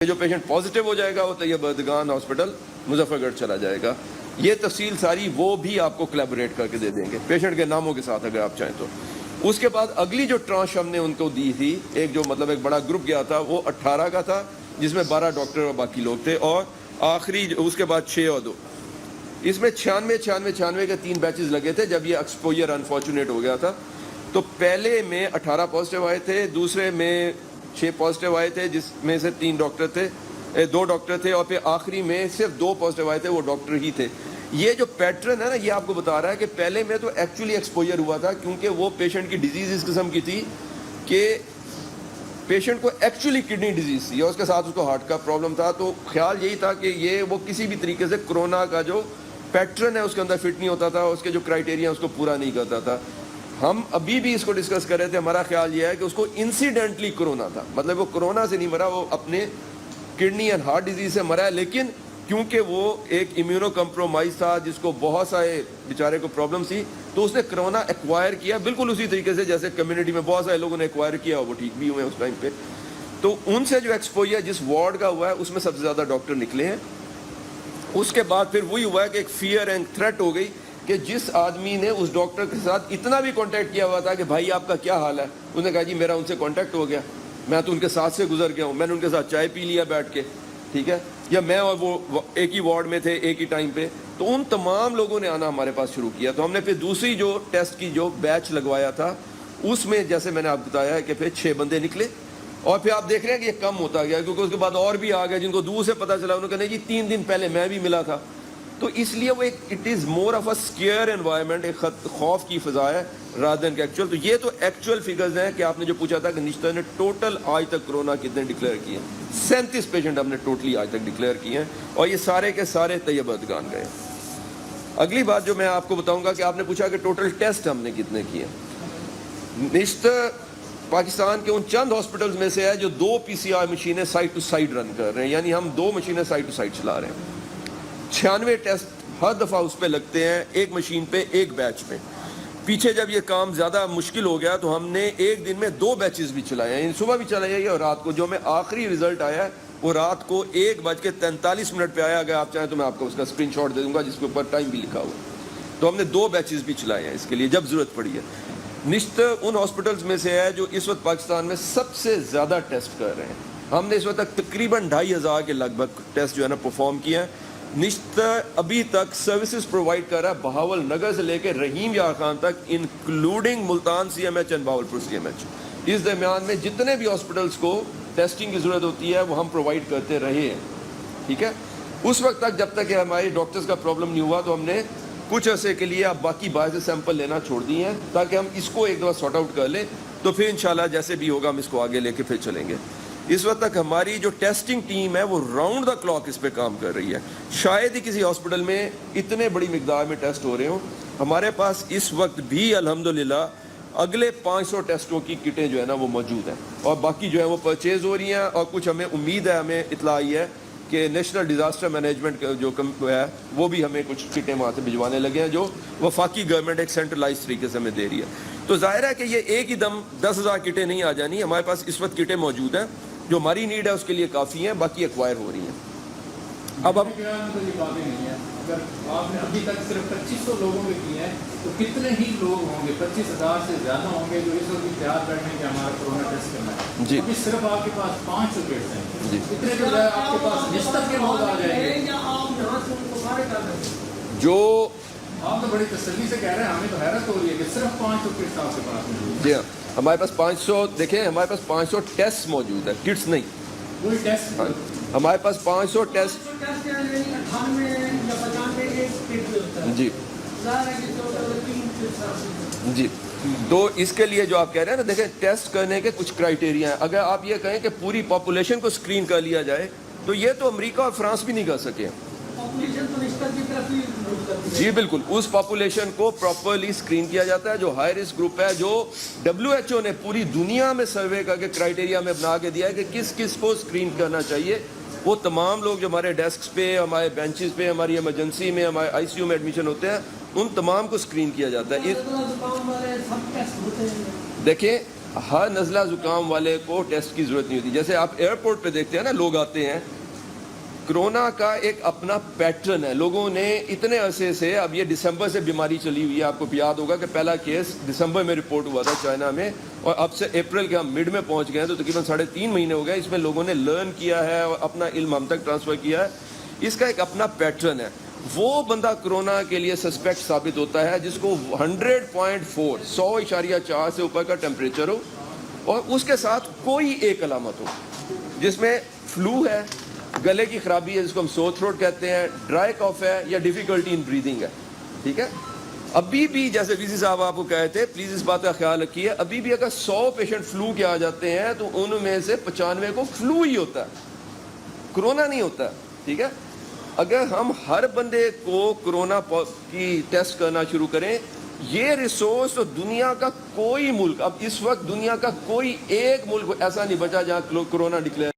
جو patient positive ہو جائے گا وہ طیب بردگان ہاسپٹل مظفر گڑھ چلا جائے گا. یہ تفصیل ساری وہ بھی آپ کو کولیبوریٹ کر کے دے دیں گے پیشنٹ کے ناموں کے ساتھ اگر آپ چاہیں تو. اس کے بعد اگلی جو ٹرانش ہم نے ان کو دی تھی, ایک جو مطلب ایک بڑا گروپ گیا تھا, وہ 18 کا تھا جس میں 12 ڈاکٹر اور باقی لوگ تھے, اور آخری اس کے بعد 6 اور 2, اس میں 96 کے 3 بیچز لگے تھے جب یہ ایکسپوجر انفارچونیٹ ہو گیا تھا. تو پہلے میں 18 پازیٹیو آئے تھے, دوسرے میں 6 پازیٹیو آئے تھے جس میں سے 2 ڈاکٹر تھے, اور پھر آخری میں صرف 2 پازیٹیو آئے تھے, وہ ڈاکٹر ہی تھے. یہ جو پیٹرن ہے نا, یہ آپ کو بتا رہا ہے کہ پہلے میں تو ایکچولی ایکسپوجر ہوا تھا کیونکہ وہ پیشنٹ کی ڈیزیز اس قسم کی تھی کہ پیشنٹ کو ایکچولی کڈنی ڈیزیز تھی اور اس کے ساتھ اس کو ہارٹ کا پرابلم تھا. تو خیال یہی تھا کہ یہ وہ کسی بھی طریقے سے کرونا کا جو پیٹرن ہے اس کے اندر فٹ نہیں ہوتا تھا, اس کے جو کرائٹیریا اس کو پورا نہیں کرتا تھا. ہم ابھی بھی اس کو ڈسکس کر رہے تھے, ہمارا خیال یہ ہے کہ اس کو انسیڈنٹلی کرونا تھا, مطلب وہ کرونا سے نہیں مرا, وہ اپنے کڈنی اینڈ ہارٹ ڈیزیز سے مرا ہے, لیکن کیونکہ وہ ایک امیونو کمپرومائز تھا جس کو بہت سارے بیچارے کو پرابلم تھی, تو اس نے کرونا ایکوائر کیا بالکل اسی طریقے سے جیسے کمیونٹی میں بہت سارے لوگوں نے ایکوائر کیا, وہ ٹھیک بھی ہوئے ہیں اس ٹائم پہ. تو ان سے جو ایکسپوجر جس وارڈ کا ہوا ہے اس میں سب سے زیادہ ڈاکٹر نکلے ہیں. اس کے بعد پھر وہی ہوا ہے کہ ایک فیئر اینڈ تھریٹ ہو گئی کہ جس آدمی نے اس ڈاکٹر کے ساتھ اتنا بھی کانٹیکٹ کیا ہوا تھا کہ بھائی آپ کا کیا حال ہے, انہوں نے کہا جی میرا ان سے کانٹیکٹ ہو گیا, میں تو ان کے ساتھ سے گزر گیا ہوں, میں نے ان کے ساتھ چائے پی لیا بیٹھ کے, ٹھیک ہے, یا میں اور وہ ایک ہی وارڈ میں تھے ایک ہی ٹائم پہ. تو ان تمام لوگوں نے آنا ہمارے پاس شروع کیا. تو ہم نے پھر دوسری جو ٹیسٹ کی جو بیچ لگوایا تھا اس میں جیسے میں نے آپ بتایا ہے کہ پھر 6 بندے نکلے, اور پھر آپ دیکھ رہے ہیں کہ یہ کم ہوتا گیا کیونکہ اس کے بعد اور بھی آ گئے جن کو دور سے پتہ چلا, انہوں نے کہا جی 3 دن پہلے میں بھی ملا تھا. تو اس لیے وہ ایک it is more of a scary environment, ایک خوف کی فضا ہے رادر دین کہ ایکچوئل. تو یہ تو ایکچوئل فگرز ہیں کہ آپ نے جو پوچھا تھا کہ نشتر نے ٹوٹل آج تک کرونا کتنے ڈکلیئر کیے ہیں, 37 پیشنٹ ہم نے ٹوٹلی آج تک ڈکلیئر کیے ہیں, اور یہ سارے کے سارے طیب بردگان گئے. اگلی بات جو میں آپ کو بتاؤں گا کہ آپ نے پوچھا کہ ٹوٹل ٹیسٹ ہم نے کتنے کیے. نشتر پاکستان کے ان چند ہاسپٹلز میں سے ہے جو 2 PCR مشینیں سائٹ ٹو سائٹ رن کر رہے ہیں, یعنی ہم 2 مشینیں سائٹ ٹو سائٹ چلا رہے ہیں. 96 ٹیسٹ ہر دفعہ اس پہ لگتے ہیں, ایک مشین پہ ایک بیچ میں. پیچھے جب یہ کام زیادہ مشکل ہو گیا تو ہم نے ایک دن میں 2 بیچز بھی چلائے ہیں, صبح بھی چلائی ہے اور رات کو. جو میں آخری رزلٹ آیا ہے وہ رات کو 1:43 پہ آیا, اگر آپ چاہیں تو میں آپ کو اس کا اسکرین شاٹ دے دوں گا جس کے اوپر ٹائم بھی لکھا ہوا. تو ہم نے 2 بیچز بھی چلائے ہیں اس کے لیے جب ضرورت پڑی ہے. نشتر ان ہاسپٹلز میں سے ہے جو اس وقت پاکستان میں سب سے زیادہ ٹیسٹ کر رہے ہیں. ہم نے اس وقت تک تقریباً 2500 کے لگ بھگ ٹیسٹ جو ہے نا پرفارم کیے ہیں. نشتر ابھی تک سروسز پرووائڈ کر رہا ہے بہاول نگر سے لے کے رحیم یار خان تک, including Multan CMH and Bahawalpur CMH. اس درمیان میں جتنے بھی ہاسپٹلس کو ٹیسٹنگ کی ضرورت ہوتی ہے وہ ہم پرووائڈ کرتے رہے ہیں, ٹھیک ہے. اس وقت تک جب تک کہ ہمارے ڈاکٹرز کا پرابلم نہیں ہوا تو ہم نے کچھ عرصے کے لیے اب باقی باہر سے سیمپل لینا چھوڑ دیے ہیں تاکہ ہم اس کو ایک دفعہ سارٹ آؤٹ کر لیں, تو پھر انشاءاللہ جیسے بھی ہوگا ہم اس کو آگے لے کے پھر چلیں گے. اس وقت تک ہماری جو ٹیسٹنگ ٹیم ہے وہ راؤنڈ دا کلاک اس پہ کام کر رہی ہے. شاید ہی کسی ہاسپٹل میں اتنے بڑی مقدار میں ٹیسٹ ہو رہے ہوں. ہمارے پاس اس وقت بھی الحمدللہ اگلے 500 ٹیسٹوں کی کٹیں جو ہے نا وہ موجود ہیں, اور باقی جو ہے وہ پرچیز ہو رہی ہیں, اور کچھ ہمیں امید ہے, ہمیں اطلاع آئی ہے کہ نیشنل ڈیزاسٹر مینجمنٹ جو ہے وہ بھی ہمیں کچھ کٹیں وہاں سے بھجوانے لگے ہیں جو وفاقی گورنمنٹ ایک سینٹرلائز طریقے سے ہمیں دے رہی ہے. تو ظاہر ہے کہ یہ ایک ہی دم 10,000 کٹیں نہیں آ جانی. ہمارے پاس اس وقت کٹیں موجود ہیں جو ہماری نیڈ ہے اس کے لیے کافی ہیں, باقی ایکوائر ہو رہی ہیں. اب ہم اگر آپ نے ابھی تک صرف 2500 لوگوں کے کیے ہیں تو کتنے ہی لوگ ہوں گے, 25,000 سے زیادہ ہوں گے جو اس وقت تیار بیٹھے ہیں کہ ہمارا کرونا ٹیسٹ کرنا ہے. جی ابھی صرف آپ کے پاس 500 کٹس ہیں. جی اتنے جو ہے آپ کے پاس نشتر کے لوگ آ جائیں گے. جو آپ تو بڑی تسلی سے کہہ رہے ہیں, ہمیں تو حیرت ہو رہی ہے کہ صرف 500 کٹس آپ کے پاس موجود ہیں. جی ہاں, ہمارے پاس 500 دیکھیں, ہمارے پاس 500 ٹیسٹ موجود ہے, کٹس نہیں. کوئی ٹیسٹ ہمارے پاس 500 ٹیسٹ. جی جی, تو اس کے لیے جو آپ کہہ رہے ہیں نا, دیکھیں ٹیسٹ کرنے کے کچھ کرائٹیریا ہیں. اگر آپ یہ کہیں کہ پوری پاپولیشن کو اسکرین کر لیا جائے تو یہ تو امریکہ اور فرانس بھی نہیں کر سکے. جی بالکل, اس پاپولیشن کو پراپرلی اسکرین کیا جاتا ہے جو ہائی رسک گروپ ہے, جو WHO نے پوری دنیا میں سروے کر کے کرائٹیریا میں بنا کے دیا ہے کہ کس کس کو اسکرین کرنا چاہیے. وہ تمام لوگ جو ہمارے ڈیسکس پہ, ہمارے بینچز پہ, ہماری ایمرجنسی میں, ہمارے ICU میں ایڈمیشن ہوتے ہیں, ان تمام کو اسکرین کیا جاتا ہے. دیکھیں ہر نزلہ زکام والے کو ٹیسٹ کی ضرورت نہیں ہوتی. جیسے آپ ایئرپورٹ پہ دیکھتے ہیں نا لوگ آتے ہیں, کرونا کا ایک اپنا پیٹرن ہے. لوگوں نے اتنے عرصے سے, اب یہ دسمبر سے بیماری چلی ہوئی ہے, آپ کو یاد ہوگا کہ پہلا کیس دسمبر میں رپورٹ ہوا تھا چائنا میں, اور اب سے اپریل کے ہم مڈ میں پہنچ گئے ہیں, تو تقریباً 3.5 مہینے ہو گئے. اس میں لوگوں نے لرن کیا ہے اور اپنا علم ہم تک ٹرانسفر کیا ہے. اس کا ایک اپنا پیٹرن ہے. وہ بندہ کرونا کے لیے سسپیکٹ ثابت ہوتا ہے جس کو 100.4 100.4 سے اوپر کا ٹیمپریچر ہو, اور اس کے ساتھ کوئی ایک علامت ہو, جس میں فلو ہے, گلے کی خرابی ہے جس کو ہم سور تھروٹ کہتے ہیں, ڈرائی کاف ہے, یا ڈیفیکلٹی ان بریدنگ ہے. ٹھیک ہے, ابھی بھی جیسے وی سی صاحب آپ کو کہے تھے, پلیز اس بات کا خیال رکھیے, ابھی بھی اگر 100 پیشنٹ فلو کے آ جاتے ہیں تو ان میں سے 95 کو فلو ہی ہوتا ہے, کرونا نہیں ہوتا. ٹھیک ہے, اگر ہم ہر بندے کو کرونا کی ٹیسٹ کرنا شروع کریں, یہ ریسورس تو دنیا کا کوئی ملک, اب اس وقت دنیا کا کوئی ایک ملک ایسا نہیں بچا جہاں کرونا ڈکلیئر